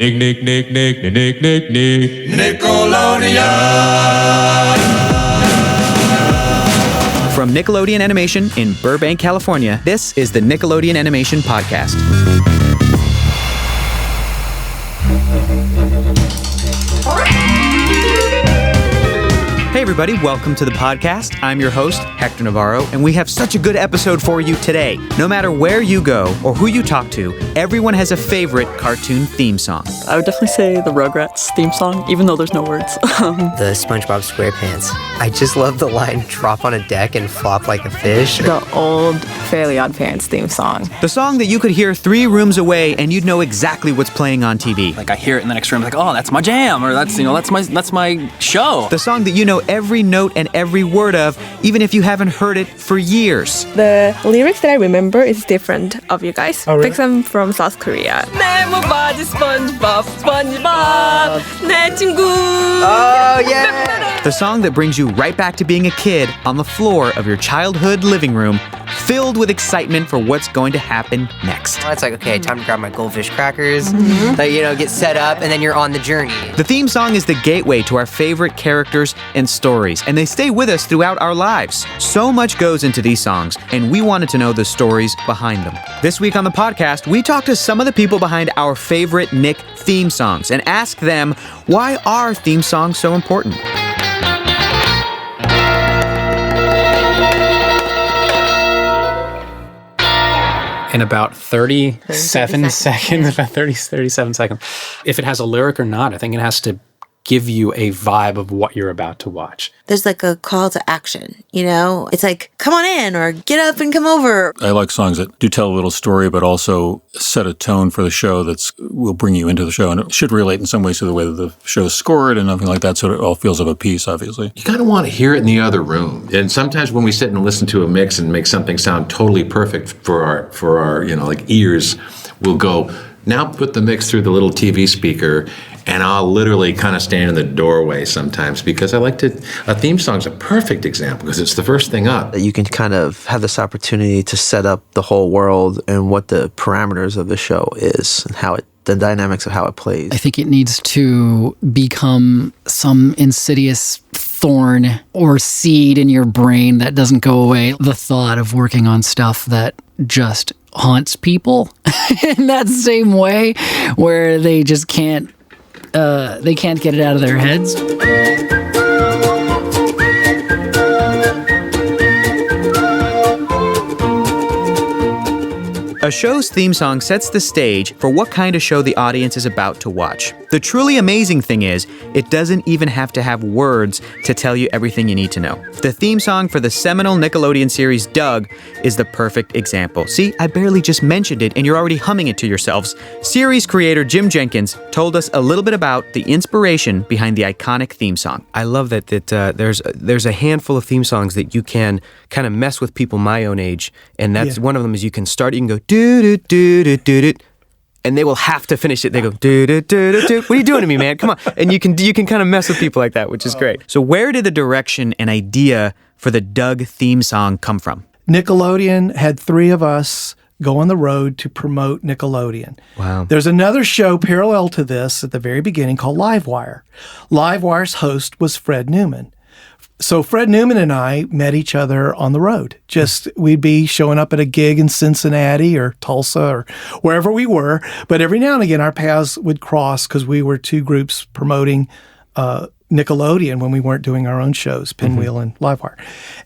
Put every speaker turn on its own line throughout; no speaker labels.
Nick, Nick, Nick, Nick, Nick, Nick, Nick.
Nickelodeon!
From Nickelodeon Animation in Burbank, California, this is the Nickelodeon Animation Podcast. Hey everybody, welcome to the podcast. I'm your host, Hector Navarro, and we have such a good episode for you today. No matter where you go or who you talk to, everyone has a favorite cartoon theme song.
I would definitely say the Rugrats theme song, even though there's no words.
The SpongeBob SquarePants. I just love the line, drop on a deck and flop like a fish.
The old Fairly Odd Parents theme song.
The song that you could hear 3 rooms away and you'd know exactly what's playing on TV.
Like I hear it in the next room, like, oh, that's my jam, or that's my show.
The song that you know every note and every word of, even if you haven't heard it for years.
The lyrics that I remember is different of you guys.
Oh, really?
Because I'm from South Korea.
Oh, yeah!
The song that brings you right back to being a kid on the floor of your childhood living room, filled with excitement for what's going to happen next.
It's like, okay, time to grab my goldfish crackers, get set up, and then you're on the journey.
The theme song is the gateway to our favorite characters and stories, and they stay with us throughout our lives. So much goes into these songs, and we wanted to know the stories behind them. This week on the podcast, we talked to some of the people behind our favorite Nick theme songs and asked them, why are theme songs so important?
In about 37 seconds. If it has a lyric or not, I think it has to give you a vibe of what you're about to watch.
There's like a call to action, It's like, come on in, or get up and come over.
I like songs that do tell a little story, but also set a tone for the show will bring you into the show. And it should relate in some ways to the way that the show is scored and nothing like that, so it all feels of a piece, obviously.
You kind of want to hear it in the other room. And sometimes when we sit and listen to a mix and make something sound totally perfect for our ears, we'll go, now put the mix through the little TV speaker, and I'll literally kind of stand in the doorway sometimes because a theme song's a perfect example because it's the first thing up.
You can kind of have this opportunity to set up the whole world and what the parameters of the show is and the dynamics of how it plays.
I think it needs to become some insidious thorn or seed in your brain that doesn't go away. The thought of working on stuff that just haunts people in that same way where they just can't get it out of their heads.
A show's theme song sets the stage for what kind of show the audience is about to watch. The truly amazing thing is, it doesn't even have to have words to tell you everything you need to know. The theme song for the seminal Nickelodeon series Doug is the perfect example. See, I barely just mentioned it and you're already humming it to yourselves. Series creator Jim Jenkins told us a little bit about the inspiration behind the iconic theme song.
I love that there's a handful of theme songs that you can kind of mess with people my own age, and that's one of them is you can go do-do-do-do-do-do, and they will have to finish it. They go, do-do-do-do-do. What are you doing to me, man? Come on. And you can kind of mess with people like that, which is great.
So where did the direction and idea for the Doug theme song come from?
Nickelodeon had 3 of us go on the road to promote Nickelodeon.
Wow.
There's another show parallel to this at the very beginning called Livewire. Livewire's host was Fred Newman. So Fred Newman and I met each other on the road. We'd be showing up at a gig in Cincinnati or Tulsa or wherever we were. But every now and again, our paths would cross because we were 2 groups promoting Nickelodeon when we weren't doing our own shows, Pinwheel and Livewire.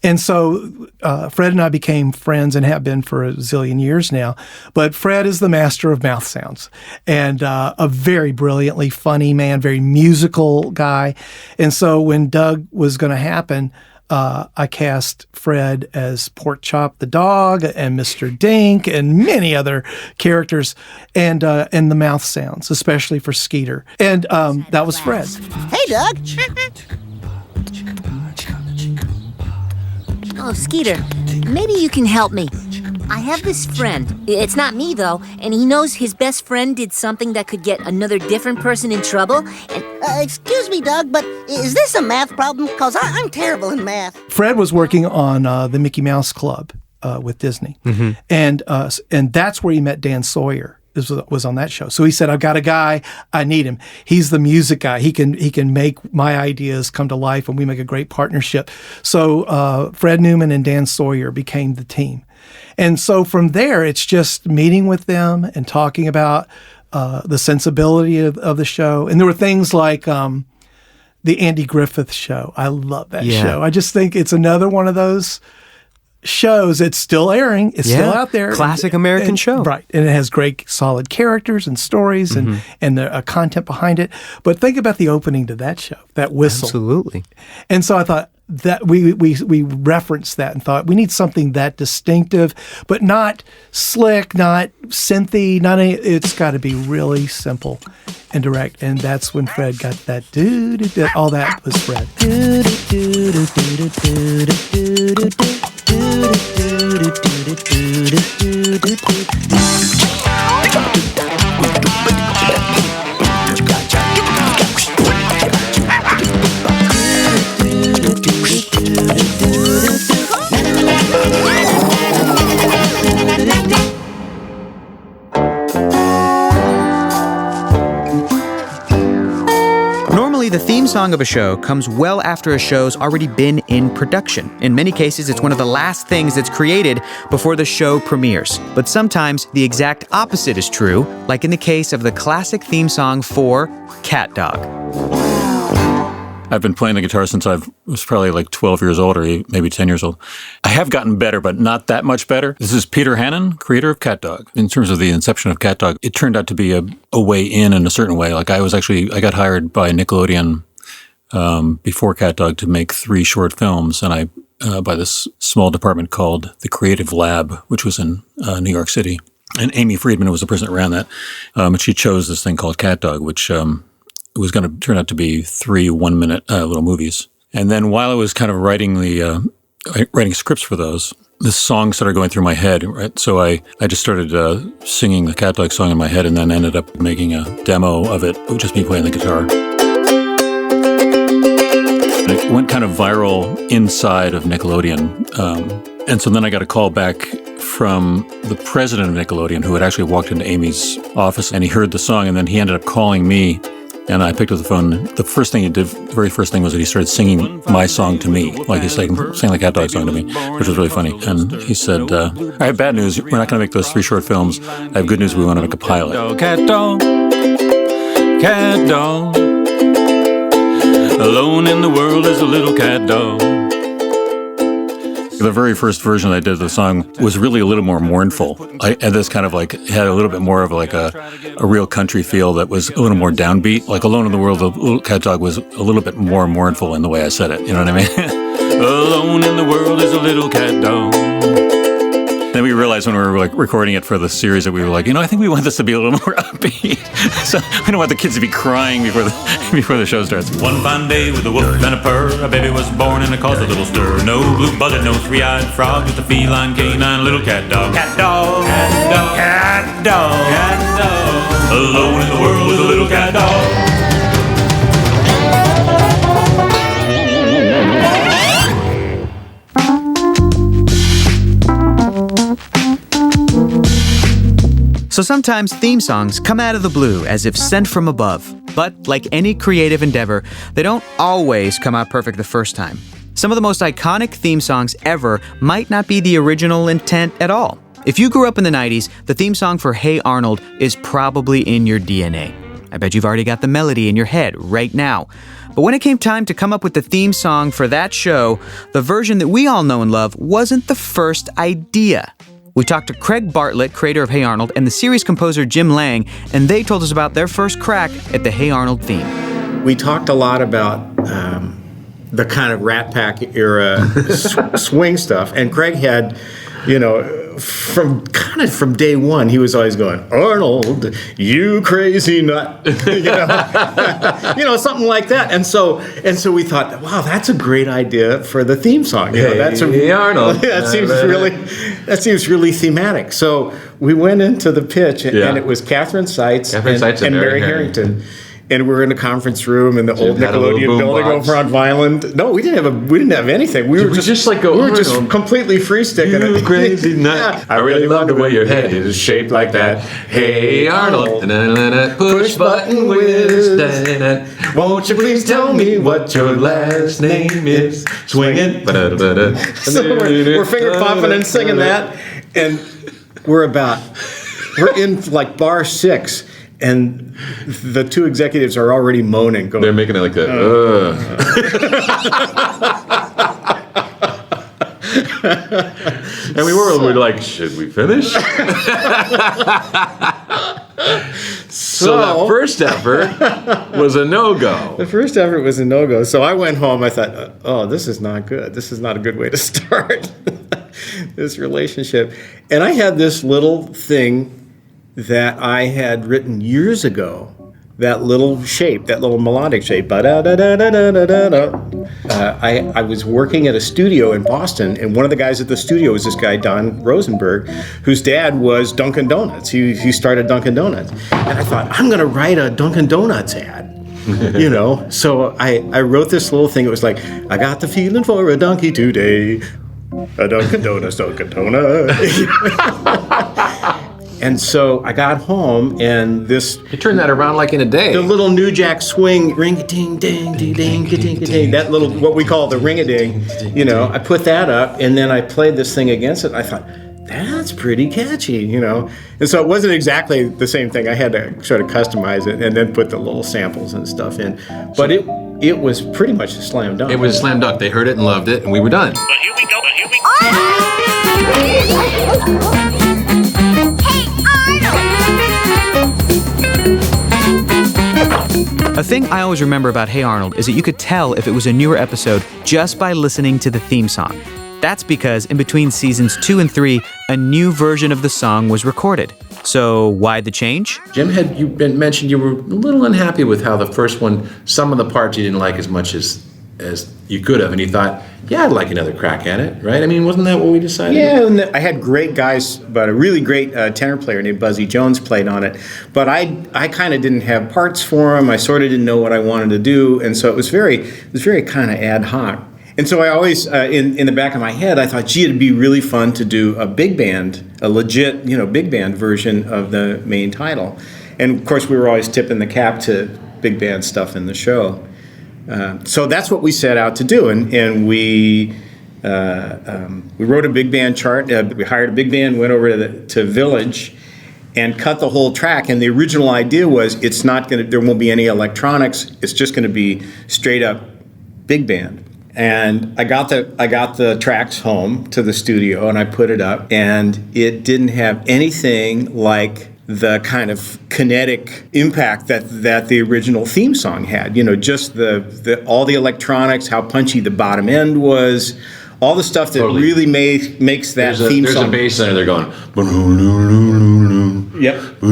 And so Fred and I became friends and have been for a zillion years now. But Fred is the master of mouth sounds and a very brilliantly funny man, very musical guy. And so when Doug was going to happen, I cast Fred as Pork Chop the dog and Mr. Dink and many other characters and the mouth sounds, especially for Skeeter. And that was Fred.
Hey, Doug. Oh, Skeeter, maybe you can help me. I have this friend. It's not me, though, and he knows his best friend did something that could get another different person in trouble. And excuse me, Doug, but is this a math problem? Because I'm terrible in math.
Fred was working on the Mickey Mouse Club with Disney. And that's where he met Dan Sawyer. was on that show. So he said, I've got a guy, I need him. He's the music guy. He can make my ideas come to life, and we make a great partnership. So Fred Newman and Dan Sawyer became the team. And so from there, it's just meeting with them and talking about the sensibility of the show. And there were things like the Andy Griffith Show. I love that show. I just think it's another one of those shows. It's still airing. It's still out there.
Classic American show.
Right. And it has great, solid characters and stories and the content behind it. But think about the opening to that show, that whistle.
Absolutely.
And so I thought that we referenced that and thought we need something that distinctive, but not slick, not synthy, it's got to be really simple and direct. And that's when Fred got that all that was Fred.
Normally, the theme song of a show comes well after a show's already been in production. In many cases, it's one of the last things that's created before the show premieres. But sometimes the exact opposite is true, like in the case of the classic theme song for CatDog.
I've been playing the guitar since I was probably like 12 years old or maybe 10 years old. I have gotten better, but not that much better. This is Peter Hannon, creator of CatDog. In terms of the inception of CatDog, it turned out to be a way in a certain way. Like I got hired by Nickelodeon before CatDog to make 3 short films, and I by this small department called the Creative Lab, which was in New York City. And Amy Friedman was the person that ran that. And she chose this thing called CatDog, which was going to turn out to be 3 one-minute little movies. And then while I was kind of writing scripts for those, this song started going through my head, right? So I just started singing the CatDog song in my head, and then ended up making a demo of it with just me playing the guitar. And it went kind of viral inside of Nickelodeon. And so then I got a call back from the president of Nickelodeon, who had actually walked into Amy's office, and he heard the song, and then he ended up calling me. And I picked up the phone. The first thing he did, the very first thing was that he started singing my song to me. Like he sang the CatDog song to me, which was really funny. And he said, I have bad news. We're not going to make those 3 short films. I have good news. We want to make a pilot.
CatDog, CatDog. Alone in the world is a little CatDog.
The very first version I did of the song was really a little more mournful. I had this kind of had a little bit more of like a real country feel that was a little more downbeat. Like Alone in the World, the little CatDog was a little bit more mournful in the way I said it. You know what I mean?
Alone in the world is a little CatDog.
Then we realized when we were recording it for the series that we were like, I think we want this to be a little more upbeat. So we don't want the kids to be crying before the show starts.
One fine day with a whoop and a purr, a baby was born and it caused a little stir. No blue buzzard, no 3-eyed frog, just a feline canine little CatDog. CatDog, CatDog, CatDog, CatDog. Alone in the world is a little CatDog.
So sometimes theme songs come out of the blue as if sent from above. But like any creative endeavor, they don't always come out perfect the first time. Some of the most iconic theme songs ever might not be the original intent at all. If you grew up in the 90s, the theme song for Hey Arnold is probably in your DNA. I bet you've already got the melody in your head right now. But when it came time to come up with the theme song for that show, the version that we all know and love wasn't the first idea. We talked to Craig Bartlett, creator of Hey Arnold, and the series composer Jim Lang, and they told us about their first crack at the Hey Arnold theme.
We talked a lot about the kind of Rat Pack era swing stuff, and Craig had, from day one, he was always going, Arnold, you crazy nut, something like that. And so we thought, wow, that's a great idea for the theme song.
Hey Arnold.
That seems really thematic. So we went into the pitch, and it was Catherine Seitz and Mary Harrington. and we were in a conference room in the old Nickelodeon building over on Vineland. No, we didn't have anything. We were just like we were just completely free sticking it.
Crazy nut. I really love the way your head is shaped like that. Hey Arnold, push button whiz. Won't you please tell me what your last name is? Swinging.
So we're finger popping and singing that, and we're in like bar 6. And the two executives are already moaning. Going,
they're making it like that. And we were like, should we finish? So that first effort was a no-go.
The first effort was a no-go. So I went home. I thought, oh, this is not good. This is not a good way to start this relationship. And I had this little thing that I had written years ago, that little shape, that little melodic shape. I was working at a studio in Boston, and one of the guys at the studio was this guy, Don Rosenberg, whose dad was Dunkin' Donuts. He started Dunkin' Donuts. And I thought, I'm going to write a Dunkin' Donuts ad. So I wrote this little thing. It was like, I got the feeling for a donkey today. A Dunkin' Donuts, Dunkin' Donuts. And so I got home, and this...
You turned that around like in a day.
The little New Jack Swing, ring-a-ding-ding-ding-ding-ding, that little, what we call the ring-a-ding, I put that up, and then I played this thing against it. I thought, that's pretty catchy, And so it wasn't exactly the same thing. I had to sort of customize it and then put the little samples and stuff in. But it was pretty much a slam dunk.
It was a slam dunk. They heard it and loved it, and we were done.
But here we go.
A thing I always remember about Hey Arnold is that you could tell if it was a newer episode just by listening to the theme song. That's because in between seasons 2 and 3, a new version of the song was recorded. So why the change?
Jim, you mentioned you were a little unhappy with how the first one, some of the parts you didn't like as much as you could have, and you thought, yeah, I'd like another crack at it, right? I mean, wasn't that what we decided?
Yeah, and I had great guys, but a really great tenor player named Buzzy Jones played on it. But I kind of didn't have parts for him. I sort of didn't know what I wanted to do, and so it was very kind of ad hoc. And so I always, in the back of my head, I thought, gee, it'd be really fun to do a big band, a legit, big band version of the main title. And of course, we were always tipping the cap to big band stuff in the show. So that's what we set out to do, and we wrote a big band chart. We hired a big band, went over to Village, and cut the whole track. And the original idea was there won't be any electronics. It's just going to be straight up big band. And I got the tracks home to the studio, and I put it up, and it didn't have anything like the kind of kinetic impact that the original theme song had. Just all the electronics, how punchy the bottom end was, all the stuff that really makes that theme song.
There's a bass line they're going.
Yep,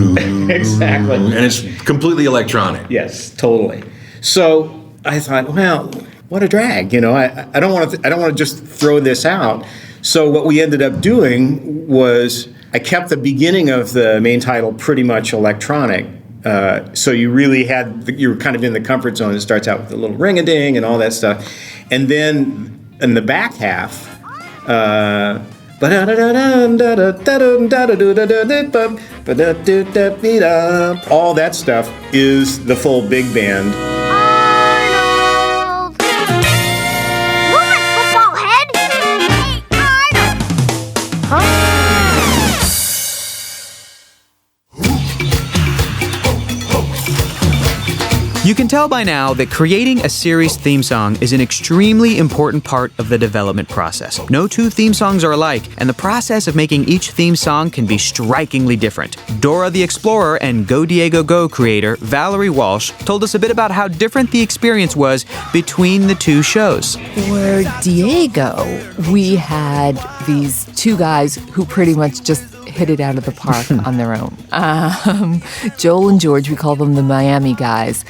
exactly.
And it's completely electronic.
Yes, totally. So I thought, well, what a drag. I don't want to just throw this out. So what we ended up doing was, I kept the beginning of the main title pretty much electronic. So you really you were kind of in the comfort zone. It starts out with a little ring-a-ding and all that stuff. And then in the back half, all that stuff is the full big band.
You can tell by now that creating a series theme song is an extremely important part of the development process. No two theme songs are alike, and the process of making each theme song can be strikingly different. Dora the Explorer and Go Diego Go creator Valerie Walsh told us a bit about how different the experience was between the two shows.
For Diego, we had these two guys who pretty much just hit it out of the park on their own. Joel and George, we call them the Miami guys.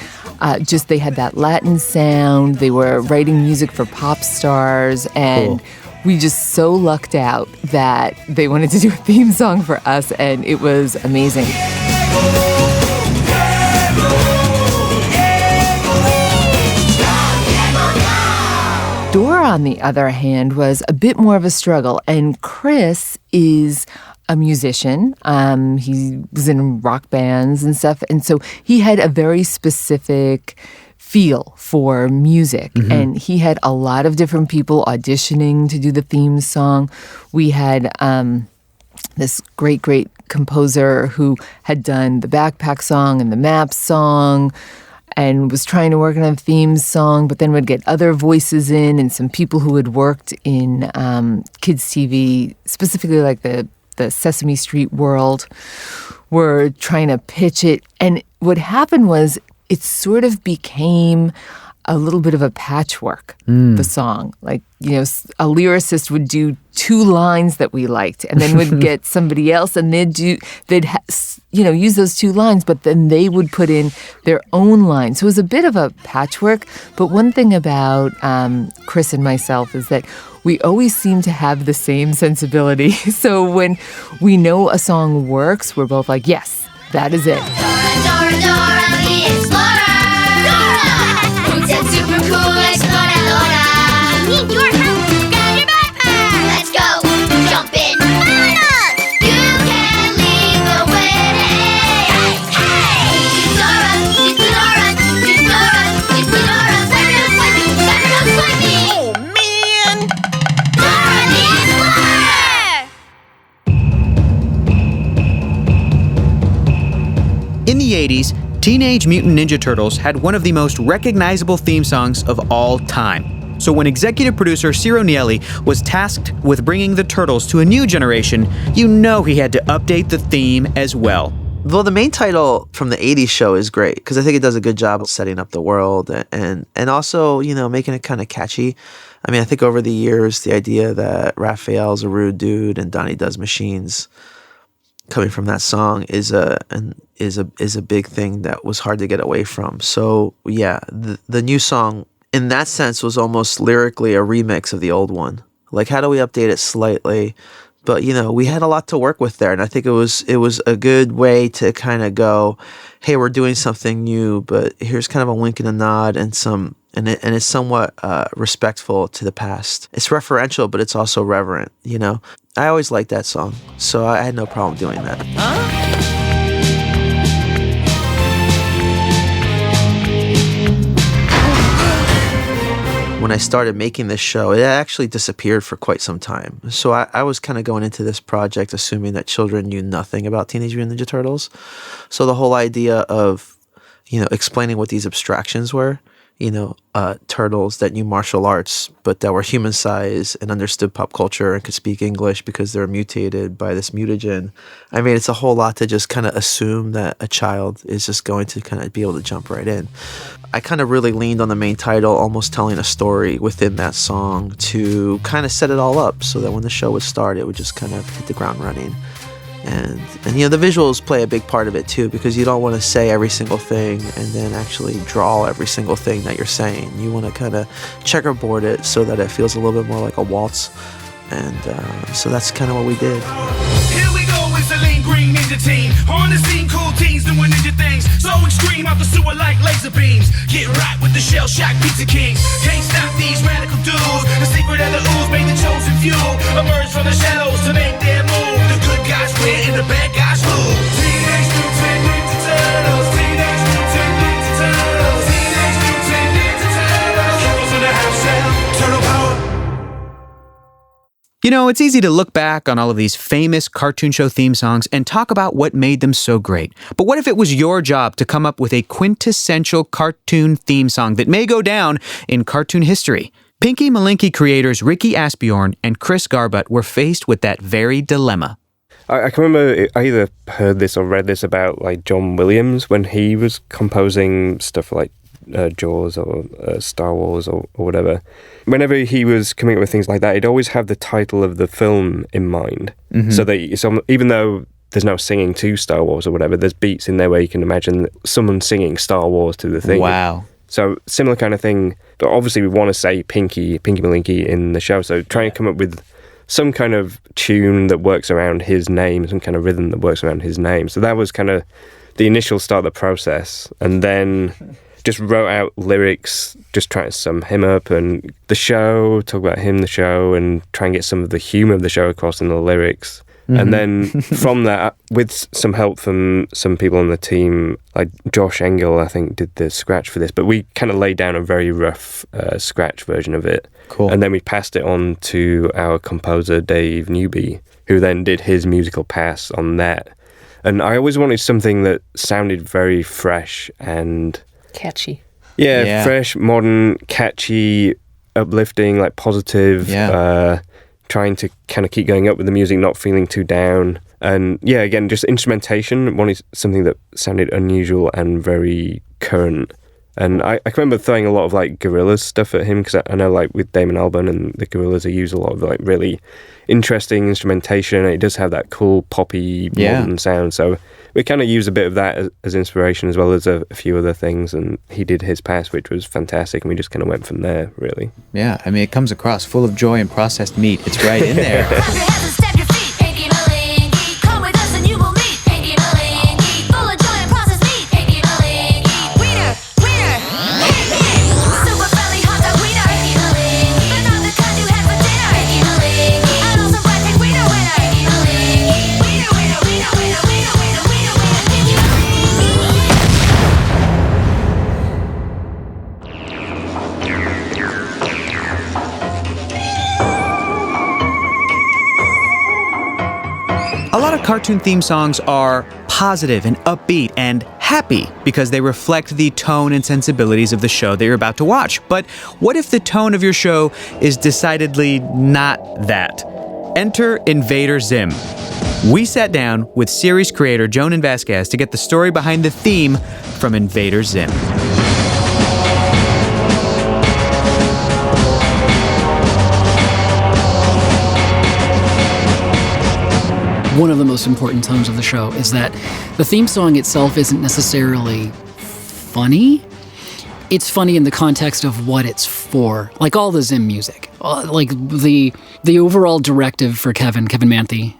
They had that Latin sound. They were writing music for pop stars, and we just so lucked out that they wanted to do a theme song for us, and it was amazing. on the other hand, was a bit more of a struggle. And Chris is a musician. He was in rock bands and stuff. And so he had a very specific feel for music.
Mm-hmm.
And he had a lot of different people auditioning to do the theme song. We had this great composer who had done the Backpack song and the Maps song and was trying to work on a theme song, but then would get other voices in and some people who had worked in kids' TV, specifically like the Sesame Street world, were trying to pitch it. And what happened was it sort of became a little bit of a patchwork, the song. Like, you know, a lyricist would do 2 lines that we liked and then would get somebody else and they'd use those 2 lines, but then they would put in their own line. So it was a bit of a patchwork. But one thing about Chris and myself is that we always seem to have the same sensibility. So when we know a song works, we're both like, yes, that is it.
Dora, Dora the Explorer! Dora! Mutant super cool exploradora! Need your help! Grab your backpack! Let's go! Jump in! Arnold! You can lead the way! Hey! Hey! She's Dora! She's Dora! She's Dora! She's Dora! Cyber don't me! Oh, man! Dora the Explorer!
In the 80s, Teenage Mutant Ninja Turtles had one of the most recognizable theme songs of all time. So when executive producer Ciro Nieli was tasked with bringing the Turtles to a new generation, you know he had to update the theme as well.
Well, the main title from the 80s show is great because I think it does a good job of setting up the world and also, you know, making it kind of catchy. I mean, I think over the years, the idea that Raphael's a rude dude and Donnie does machines coming from that song is a big thing that was hard to get away from. So yeah, the new song in that sense was almost lyrically a remix of the old one. Like, how do we update it slightly? But you know, we had a lot to work with there, and I think it was a good way to kind of go, hey, we're doing something new, but here's kind of a wink and a nod and it's somewhat respectful to the past. It's referential, but it's also reverent, you know? I always liked that song, so I had no problem doing that. When I started making this show, it actually disappeared for quite some time. So I was kind of going into this project assuming that children knew nothing about Teenage Mutant Ninja Turtles. So the whole idea of, you know, explaining what these abstractions were, you know, turtles that knew martial arts, but that were human size and understood pop culture and could speak English because they were mutated by this mutagen. I mean, it's a whole lot to just kind of assume that a child is just going to kind of be able to jump right in. I kind of really leaned on the main title, almost telling a story within that song to kind of set it all up so that when the show would start, it would just kind of hit the ground running. And you know, the visuals play a big part of it too, because you don't want to say every single thing and then actually draw every single thing that you're saying. You want to kind of checkerboard it so that it feels a little bit more like a waltz. And so that's kind of what we did.
Here we go, it's the lean green ninja team. On the scene, cool teens doing ninja things. So extreme, out the sewer like laser beams. Get right with the shell shock pizza kings. Can't stop these radical dudes. The secret of the ooze made the chosen few emerge from the shadows to make their move. The good guys win and the bad guys lose. Teenage Mutant Ninja Turtles. Teenage Mutant Ninja Turtles. Teenage Mutant Ninja Turtles. Heroes in the half shell. Turtle power.
You know, it's easy to look back on all of these famous cartoon show theme songs and talk about what made them so great. But what if it was your job to come up with a quintessential cartoon theme song that may go down in cartoon history? Pinky Malinky creators Ricky Asbjorn and Chris Garbutt were faced with that very dilemma.
I can remember I either heard this or read this about like John Williams when he was composing stuff like Jaws or Star Wars or whatever. Whenever he was coming up with things like that, he'd always have the title of the film in mind. Mm-hmm. So even though there's no singing to Star Wars or whatever, there's beats in there where you can imagine someone singing Star Wars to the thing.
Wow.
So similar kind of thing. But obviously we want to say Pinky Malinky in the show. So try and come up with some kind of tune that works around his name, some kind of rhythm that works around his name. So that was kind of the initial start of the process. And then just wrote out lyrics, just trying to sum him up and the show, talk about him, the show, and try and get some of the humor of the show across in the lyrics. And then from that, with some help from some people on the team, like Josh Engel, I think, did the scratch for this, but we kind of laid down a very rough scratch version of it.
Cool.
And then we passed it on to our composer, Dave Newby, who then did his musical pass on that. And I always wanted something that sounded very fresh and...
catchy.
Yeah, fresh, modern, catchy, uplifting, like positive. Trying to kind of keep going up with the music, not feeling too down. And yeah, again, just instrumentation. Wanted something that sounded unusual and very current. And I can remember throwing a lot of like Gorillaz stuff at him, because I know like with Damon Albarn and the Gorillaz, they use a lot of like really interesting instrumentation. And it does have that cool poppy modern sound. So we kind of used a bit of that as inspiration, as well as a few other things. And he did his pass, which was fantastic. And we just kind of went from there, really.
Yeah, I mean, it comes across full of joy and processed meat. It's right in there. A lot of cartoon theme songs are positive and upbeat and happy because they reflect the tone and sensibilities of the show that you're about to watch. But what if the tone of your show is decidedly not that? Enter Invader Zim. We sat down with series creator Jonan Vasquez to get the story behind the theme from Invader Zim.
One of the most important tones of the show is that the theme song itself isn't necessarily funny. It's funny in the context of what it's for, like all the Zim music. Like the overall directive for Kevin Manthi,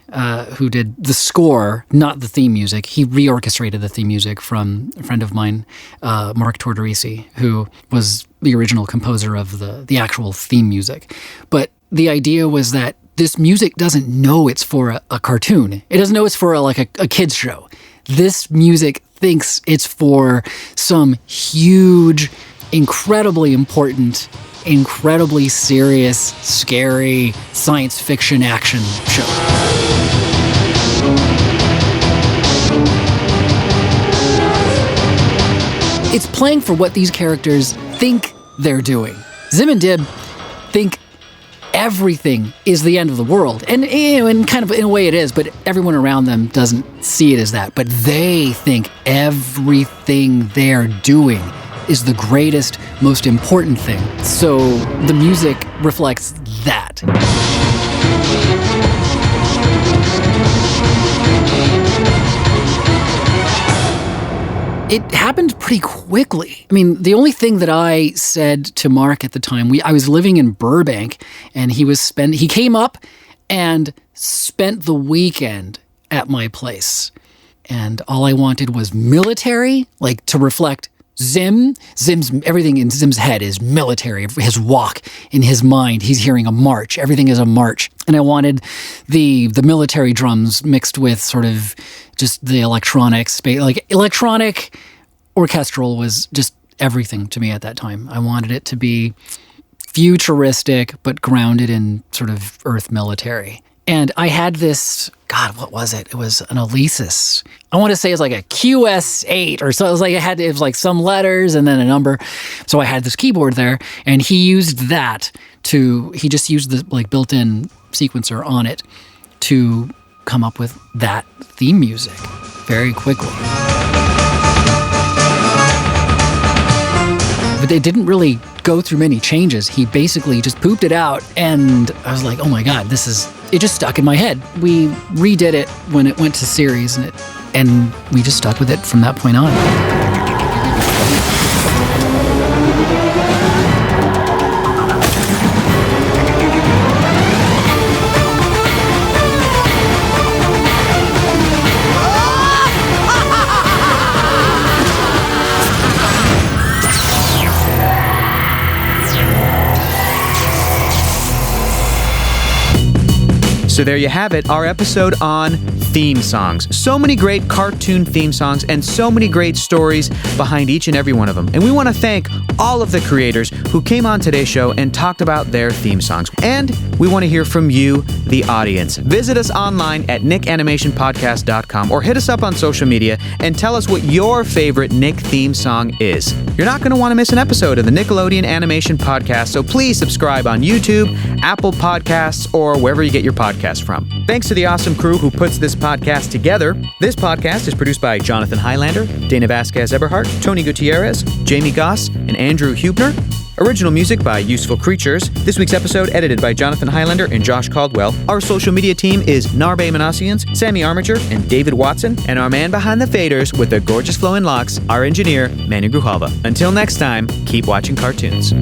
who did the score, not the theme music. He reorchestrated the theme music from a friend of mine, Mark Tortorisi, who was the original composer of the actual theme music. But the idea was that this music doesn't know it's for a cartoon. It doesn't know it's for a kid's show. This music thinks it's for some huge, incredibly important, incredibly serious, scary science fiction action show. It's playing for what these characters think they're doing. Zim and Dib think everything is the end of the world. And kind of in a way it is, but everyone around them doesn't see it as that. But they think everything they're doing is the greatest, most important thing. So the music reflects that. It happened pretty quickly. I mean, the only thing that I said to Mark at the time, I was living in Burbank, and he came up and spent the weekend at my place. And all I wanted was military, like to reflect Zim. Everything in Zim's head is military. His walk, in his mind, he's hearing a march. Everything is a march. And I wanted the military drums mixed with sort of just the electronic space. Like electronic orchestral was just everything to me at that time. I wanted it to be futuristic, but grounded in sort of Earth military. And I had this, God, what was it? It was an Alesis. I want to say it's like a QS8 or so. It was like some letters and then a number. So I had this keyboard there, and he used that he just used the like built-in sequencer on it to come up with that theme music very quickly. But they didn't really go through many changes. He basically just pooped it out, and I was like, oh my God, it just stuck in my head. We redid it when it went to series, and we just stuck with it from that point on.
So there you have it, our episode on theme songs. So many great cartoon theme songs and so many great stories behind each and every one of them. And we want to thank all of the creators who came on today's show and talked about their theme songs. And we want to hear from you, the audience. Visit us online at nickanimationpodcast.com or hit us up on social media and tell us what your favorite Nick theme song is. You're not going to want to miss an episode of the Nickelodeon Animation Podcast, so please subscribe on YouTube, Apple Podcasts, or wherever you get your podcasts from. Thanks to the awesome crew who puts this podcast together. This podcast is produced by Jonathan Highlander, Dana Vasquez-Eberhardt, Tony Gutierrez, Jamie Goss, and Andrew Hubner. Original music by Useful Creatures. This week's episode edited by Jonathan Highlander and Josh Caldwell. Our social media team is Narbe Manassians, Sammy Armature, and David Watson. And our man behind the faders with the gorgeous flowing locks, our engineer, Manu Grujalva. Until next time, keep watching cartoons.